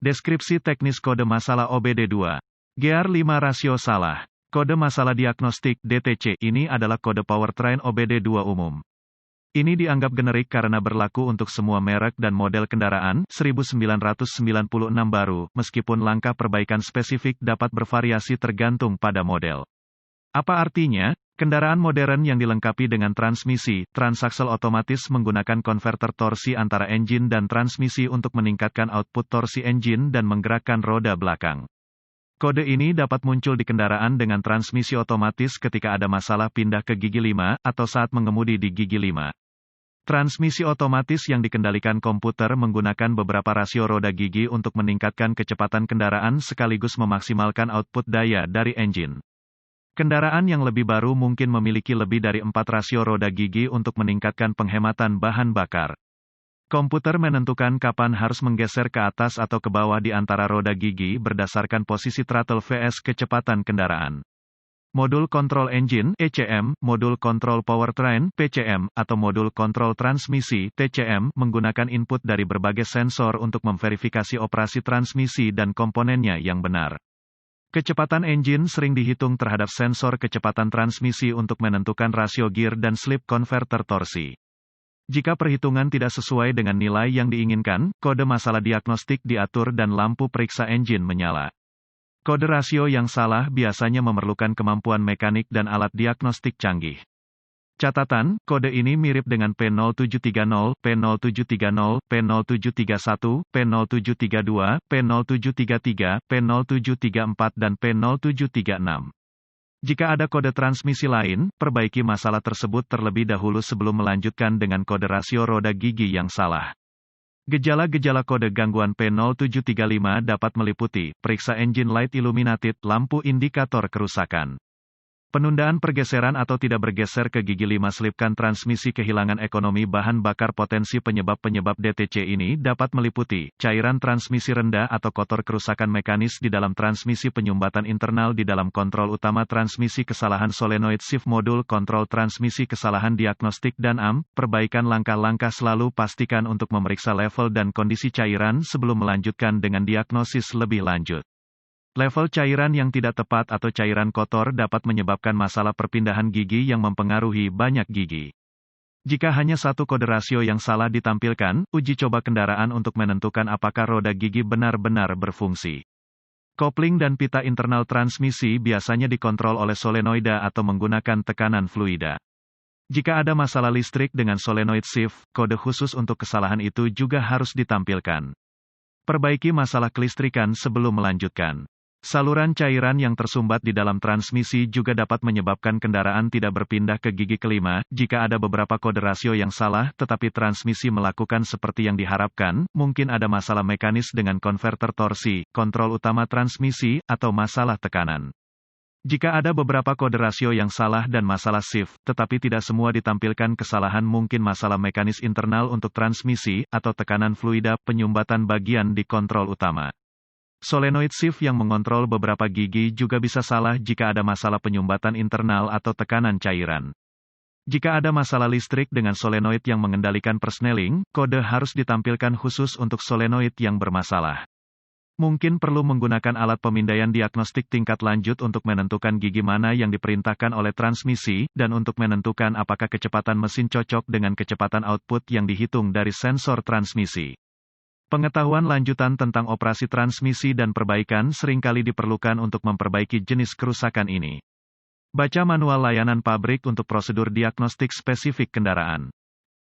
Deskripsi teknis kode masalah OBD2. GR5 rasio salah. Kode masalah diagnostik DTC ini adalah kode powertrain OBD2 umum. Ini dianggap generik karena berlaku untuk semua merek dan model kendaraan 1996 baru, meskipun langkah perbaikan spesifik dapat bervariasi tergantung pada model. Apa artinya? Kendaraan modern yang dilengkapi dengan transmisi, transaksel otomatis menggunakan konverter torsi antara engine dan transmisi untuk meningkatkan output torsi engine dan menggerakkan roda belakang. Kode ini dapat muncul di kendaraan dengan transmisi otomatis ketika ada masalah pindah ke gigi 5, atau saat mengemudi di gigi 5. Transmisi otomatis yang dikendalikan komputer menggunakan beberapa rasio roda gigi untuk meningkatkan kecepatan kendaraan sekaligus memaksimalkan output daya dari engine. Kendaraan yang lebih baru mungkin memiliki lebih dari 4 rasio roda gigi untuk meningkatkan penghematan bahan bakar. Komputer menentukan kapan harus menggeser ke atas atau ke bawah di antara roda gigi berdasarkan posisi throttle vs kecepatan kendaraan. Modul kontrol engine (ECM), modul kontrol powertrain (PCM), atau modul kontrol transmisi (TCM) menggunakan input dari berbagai sensor untuk memverifikasi operasi transmisi dan komponennya yang benar. Kecepatan engine sering dihitung terhadap sensor kecepatan transmisi untuk menentukan rasio gear dan slip konverter torsi. Jika perhitungan tidak sesuai dengan nilai yang diinginkan, kode masalah diagnostik diatur dan lampu periksa engine menyala. Kode rasio yang salah biasanya memerlukan kemampuan mekanik dan alat diagnostik canggih. Catatan, kode ini mirip dengan P0730, P0730, P0731, P0732, P0733, P0734 dan P0736. Jika ada kode transmisi lain, perbaiki masalah tersebut terlebih dahulu sebelum melanjutkan dengan kode rasio roda gigi yang salah. Gejala-gejala kode gangguan P0735 dapat meliputi, periksa engine light illuminated, lampu indikator kerusakan. Penundaan pergeseran atau tidak bergeser ke gigi 5 selipkan transmisi kehilangan ekonomi bahan bakar. Potensi penyebab-penyebab DTC ini dapat meliputi, cairan transmisi rendah atau kotor, kerusakan mekanis di dalam transmisi, penyumbatan internal di dalam kontrol utama transmisi, kesalahan solenoid shift modul kontrol transmisi, kesalahan diagnostik dan perbaikan. Langkah-langkah selalu pastikan untuk memeriksa level dan kondisi cairan sebelum melanjutkan dengan diagnosis lebih lanjut. Level cairan yang tidak tepat atau cairan kotor dapat menyebabkan masalah perpindahan gigi yang mempengaruhi banyak gigi. Jika hanya satu kode rasio yang salah ditampilkan, uji coba kendaraan untuk menentukan apakah roda gigi benar-benar berfungsi. Kopling dan pita internal transmisi biasanya dikontrol oleh solenoida atau menggunakan tekanan fluida. Jika ada masalah listrik dengan solenoid shift, kode khusus untuk kesalahan itu juga harus ditampilkan. Perbaiki masalah kelistrikan sebelum melanjutkan. Saluran cairan yang tersumbat di dalam transmisi juga dapat menyebabkan kendaraan tidak berpindah ke gigi kelima. Jika ada beberapa kode rasio yang salah tetapi transmisi melakukan seperti yang diharapkan, mungkin ada masalah mekanis dengan konverter torsi, kontrol utama transmisi, atau masalah tekanan. Jika ada beberapa kode rasio yang salah dan masalah shift, tetapi tidak semua ditampilkan kesalahan, mungkin masalah mekanis internal untuk transmisi, atau tekanan fluida, penyumbatan bagian di kontrol utama. Solenoid shift yang mengontrol beberapa gigi juga bisa salah jika ada masalah penyumbatan internal atau tekanan cairan. Jika ada masalah listrik dengan solenoid yang mengendalikan persneling, kode harus ditampilkan khusus untuk solenoid yang bermasalah. Mungkin perlu menggunakan alat pemindaian diagnostik tingkat lanjut untuk menentukan gigi mana yang diperintahkan oleh transmisi, dan untuk menentukan apakah kecepatan mesin cocok dengan kecepatan output yang dihitung dari sensor transmisi. Pengetahuan lanjutan tentang operasi transmisi dan perbaikan seringkali diperlukan untuk memperbaiki jenis kerusakan ini. Baca manual layanan pabrik untuk prosedur diagnostik spesifik kendaraan.